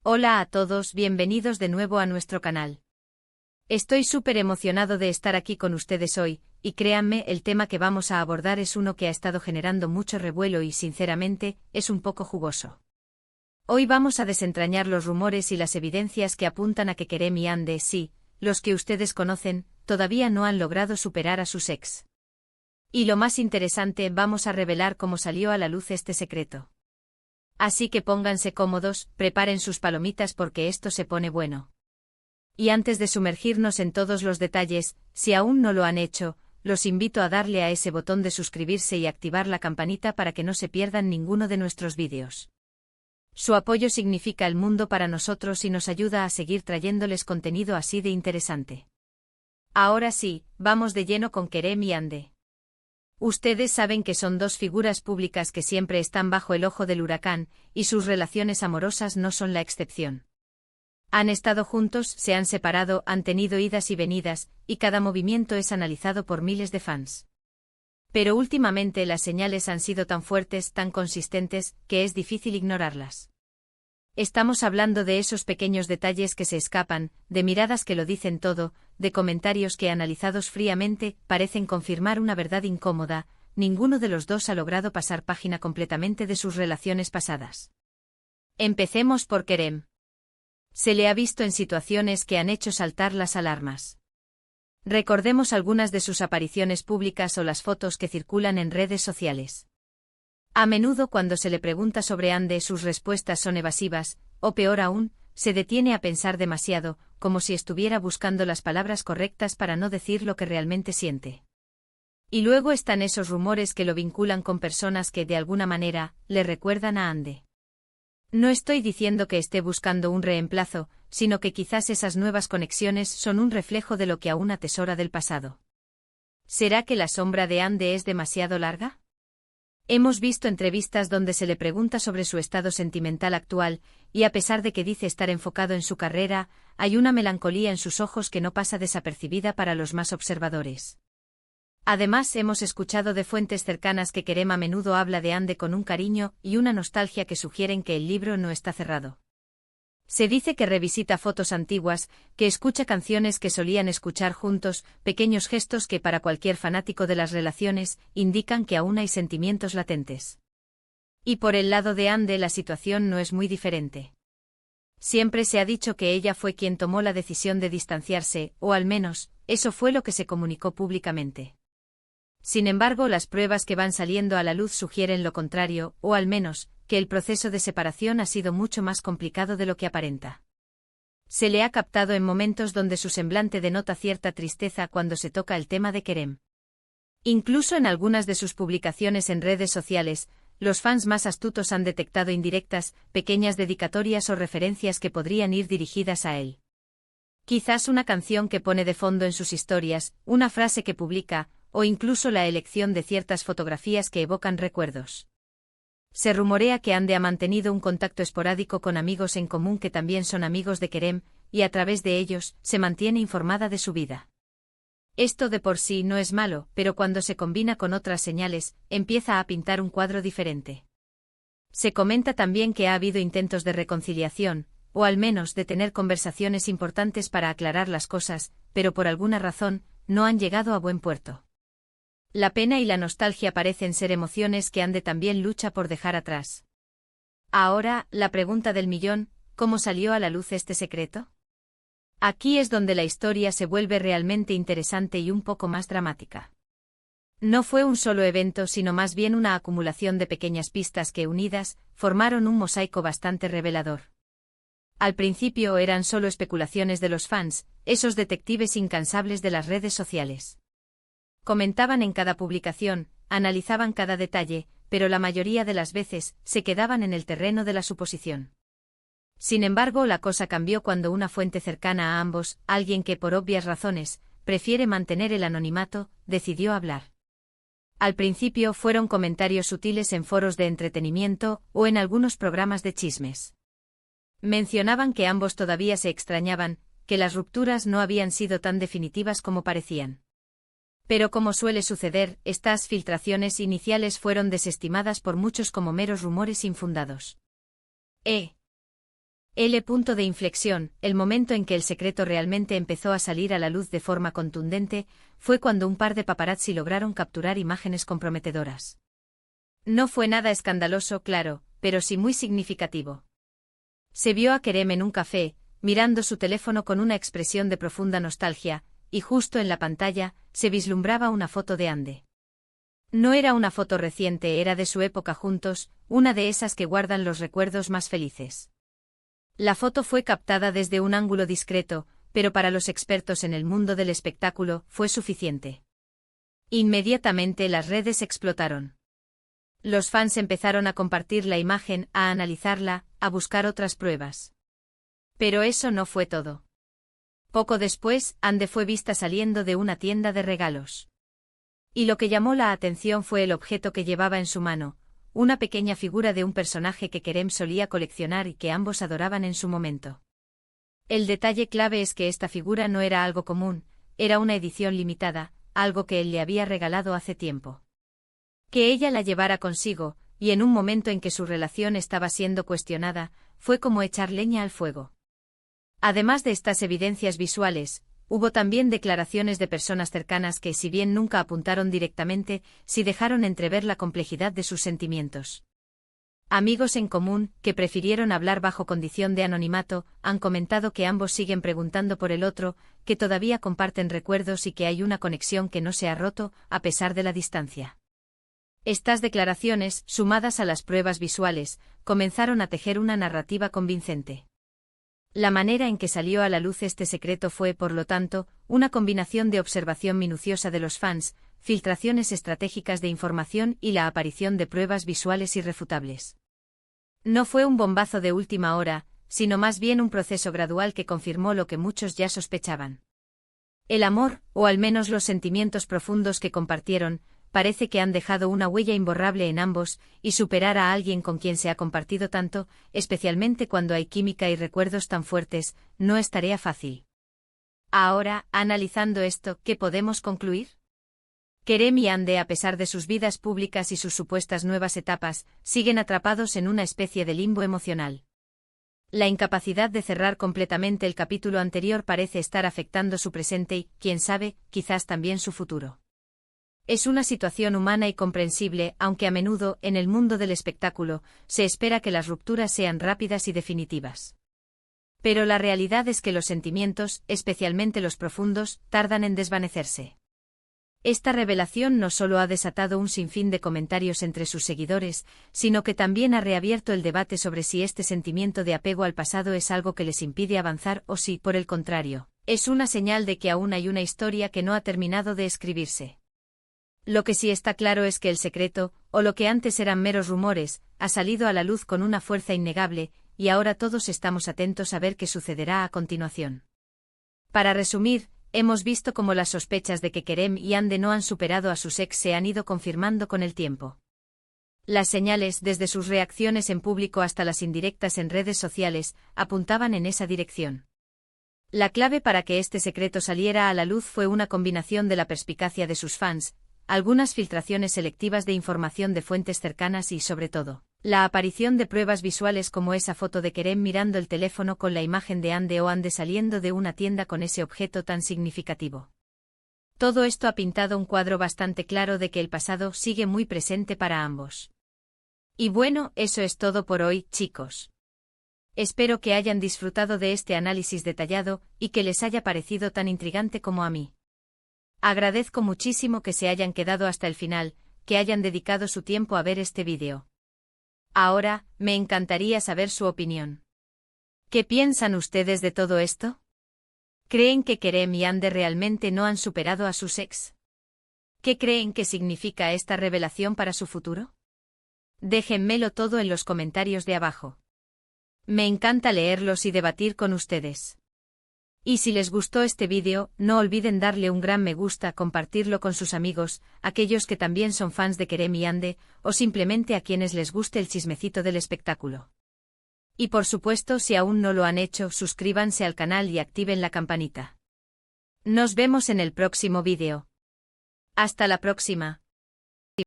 Hola a todos, bienvenidos de nuevo a nuestro canal. Estoy súper emocionado de estar aquí con ustedes hoy, y créanme, el tema que vamos a abordar es uno que ha estado generando mucho revuelo y sinceramente, es un poco jugoso. Hoy vamos a desentrañar los rumores y las evidencias que apuntan a que Kerem y Hande, sí, los que ustedes conocen, todavía no han logrado superar a sus ex. Y lo más interesante, vamos a revelar cómo salió a la luz este secreto. Así que pónganse cómodos, preparen sus palomitas porque esto se pone bueno. Y antes de sumergirnos en todos los detalles, si aún no lo han hecho, los invito a darle a ese botón de suscribirse y activar la campanita para que no se pierdan ninguno de nuestros vídeos. Su apoyo significa el mundo para nosotros y nos ayuda a seguir trayéndoles contenido así de interesante. Ahora sí, vamos de lleno con Kerem y Hande. Ustedes saben que son dos figuras públicas que siempre están bajo el ojo del huracán, y sus relaciones amorosas no son la excepción. Han estado juntos, se han separado, han tenido idas y venidas, y cada movimiento es analizado por miles de fans. Pero últimamente las señales han sido tan fuertes, tan consistentes, que es difícil ignorarlas. Estamos hablando de esos pequeños detalles que se escapan, de miradas que lo dicen todo, de comentarios que analizados fríamente, parecen confirmar una verdad incómoda: ninguno de los dos ha logrado pasar página completamente de sus relaciones pasadas. Empecemos por Kerem. Se le ha visto en situaciones que han hecho saltar las alarmas. Recordemos algunas de sus apariciones públicas o las fotos que circulan en redes sociales. A menudo cuando se le pregunta sobre Hande sus respuestas son evasivas, o peor aún, se detiene a pensar demasiado, como si estuviera buscando las palabras correctas para no decir lo que realmente siente. Y luego están esos rumores que lo vinculan con personas que de alguna manera le recuerdan a Hande. No estoy diciendo que esté buscando un reemplazo, sino que quizás esas nuevas conexiones son un reflejo de lo que aún atesora del pasado. ¿Será que la sombra de Hande es demasiado larga? Hemos visto entrevistas donde se le pregunta sobre su estado sentimental actual, y a pesar de que dice estar enfocado en su carrera, hay una melancolía en sus ojos que no pasa desapercibida para los más observadores. Además, hemos escuchado de fuentes cercanas que Kerem a menudo habla de Hande con un cariño y una nostalgia que sugieren que el libro no está cerrado. Se dice que revisita fotos antiguas, que escucha canciones que solían escuchar juntos, pequeños gestos que para cualquier fanático de las relaciones indican que aún hay sentimientos latentes. Y por el lado de Hande la situación no es muy diferente. Siempre se ha dicho que ella fue quien tomó la decisión de distanciarse, o al menos, eso fue lo que se comunicó públicamente. Sin embargo, las pruebas que van saliendo a la luz sugieren lo contrario, o al menos, que el proceso de separación ha sido mucho más complicado de lo que aparenta. Se le ha captado en momentos donde su semblante denota cierta tristeza cuando se toca el tema de Kerem. Incluso en algunas de sus publicaciones en redes sociales, los fans más astutos han detectado indirectas, pequeñas dedicatorias o referencias que podrían ir dirigidas a él. Quizás una canción que pone de fondo en sus historias, una frase que publica, o incluso la elección de ciertas fotografías que evocan recuerdos. Se rumorea que Hande ha mantenido un contacto esporádico con amigos en común que también son amigos de Kerem, y a través de ellos, se mantiene informada de su vida. Esto de por sí no es malo, pero cuando se combina con otras señales, empieza a pintar un cuadro diferente. Se comenta también que ha habido intentos de reconciliación, o al menos de tener conversaciones importantes para aclarar las cosas, pero por alguna razón, no han llegado a buen puerto. La pena y la nostalgia parecen ser emociones que Hande también lucha por dejar atrás. Ahora, la pregunta del millón: ¿cómo salió a la luz este secreto? Aquí es donde la historia se vuelve realmente interesante y un poco más dramática. No fue un solo evento, sino más bien una acumulación de pequeñas pistas que, unidas, formaron un mosaico bastante revelador. Al principio eran solo especulaciones de los fans, esos detectives incansables de las redes sociales. Comentaban en cada publicación, analizaban cada detalle, pero la mayoría de las veces se quedaban en el terreno de la suposición. Sin embargo, la cosa cambió cuando una fuente cercana a ambos, alguien que por obvias razones prefiere mantener el anonimato, decidió hablar. Al principio fueron comentarios sutiles en foros de entretenimiento o en algunos programas de chismes. Mencionaban que ambos todavía se extrañaban, que las rupturas no habían sido tan definitivas como parecían. Pero como suele suceder, estas filtraciones iniciales fueron desestimadas por muchos como meros rumores infundados. El punto de inflexión, el momento en que el secreto realmente empezó a salir a la luz de forma contundente, fue cuando un par de paparazzi lograron capturar imágenes comprometedoras. No fue nada escandaloso, claro, pero sí muy significativo. Se vio a Kerem en un café, mirando su teléfono con una expresión de profunda nostalgia, y justo en la pantalla, se vislumbraba una foto de Ande. No era una foto reciente, era de su época juntos, una de esas que guardan los recuerdos más felices. La foto fue captada desde un ángulo discreto, pero para los expertos en el mundo del espectáculo fue suficiente. Inmediatamente las redes explotaron. Los fans empezaron a compartir la imagen, a analizarla, a buscar otras pruebas. Pero eso no fue todo. Poco después, Ande fue vista saliendo de una tienda de regalos. Y lo que llamó la atención fue el objeto que llevaba en su mano, una pequeña figura de un personaje que Kerem solía coleccionar y que ambos adoraban en su momento. El detalle clave es que esta figura no era algo común, era una edición limitada, algo que él le había regalado hace tiempo. Que ella la llevara consigo, y en un momento en que su relación estaba siendo cuestionada, fue como echar leña al fuego. Además de estas evidencias visuales, hubo también declaraciones de personas cercanas que, si bien nunca apuntaron directamente, sí dejaron entrever la complejidad de sus sentimientos. Amigos en común, que prefirieron hablar bajo condición de anonimato, han comentado que ambos siguen preguntando por el otro, que todavía comparten recuerdos y que hay una conexión que no se ha roto, a pesar de la distancia. Estas declaraciones, sumadas a las pruebas visuales, comenzaron a tejer una narrativa convincente. La manera en que salió a la luz este secreto fue, por lo tanto, una combinación de observación minuciosa de los fans, filtraciones estratégicas de información y la aparición de pruebas visuales irrefutables. No fue un bombazo de última hora, sino más bien un proceso gradual que confirmó lo que muchos ya sospechaban. El amor, o al menos los sentimientos profundos que compartieron, parece que han dejado una huella imborrable en ambos, y superar a alguien con quien se ha compartido tanto, especialmente cuando hay química y recuerdos tan fuertes, no es tarea fácil. Ahora, analizando esto, ¿qué podemos concluir? Kerem y Ande, a pesar de sus vidas públicas y sus supuestas nuevas etapas, siguen atrapados en una especie de limbo emocional. La incapacidad de cerrar completamente el capítulo anterior parece estar afectando su presente y, quién sabe, quizás también su futuro. Es una situación humana y comprensible, aunque a menudo, en el mundo del espectáculo, se espera que las rupturas sean rápidas y definitivas. Pero la realidad es que los sentimientos, especialmente los profundos, tardan en desvanecerse. Esta revelación no solo ha desatado un sinfín de comentarios entre sus seguidores, sino que también ha reabierto el debate sobre si este sentimiento de apego al pasado es algo que les impide avanzar o si, por el contrario, es una señal de que aún hay una historia que no ha terminado de escribirse. Lo que sí está claro es que el secreto, o lo que antes eran meros rumores, ha salido a la luz con una fuerza innegable, y ahora todos estamos atentos a ver qué sucederá a continuación. Para resumir, hemos visto cómo las sospechas de que Kerem y Ande no han superado a sus ex se han ido confirmando con el tiempo. Las señales, desde sus reacciones en público hasta las indirectas en redes sociales, apuntaban en esa dirección. La clave para que este secreto saliera a la luz fue una combinación de la perspicacia de sus fans, algunas filtraciones selectivas de información de fuentes cercanas y, sobre todo, la aparición de pruebas visuales como esa foto de Kerem mirando el teléfono con la imagen de Ande o Ande saliendo de una tienda con ese objeto tan significativo. Todo esto ha pintado un cuadro bastante claro de que el pasado sigue muy presente para ambos. Y bueno, eso es todo por hoy, chicos. Espero que hayan disfrutado de este análisis detallado y que les haya parecido tan intrigante como a mí. Agradezco muchísimo que se hayan quedado hasta el final, que hayan dedicado su tiempo a ver este vídeo. Ahora, me encantaría saber su opinión. ¿Qué piensan ustedes de todo esto? ¿Creen que Kerem y Ande realmente no han superado a sus ex? ¿Qué creen que significa esta revelación para su futuro? Déjenmelo todo en los comentarios de abajo. Me encanta leerlos y debatir con ustedes. Y si les gustó este vídeo, no olviden darle un gran me gusta, compartirlo con sus amigos, aquellos que también son fans de Kerem y Ande, o simplemente a quienes les guste el chismecito del espectáculo. Y por supuesto, si aún no lo han hecho, suscríbanse al canal y activen la campanita. Nos vemos en el próximo vídeo. Hasta la próxima.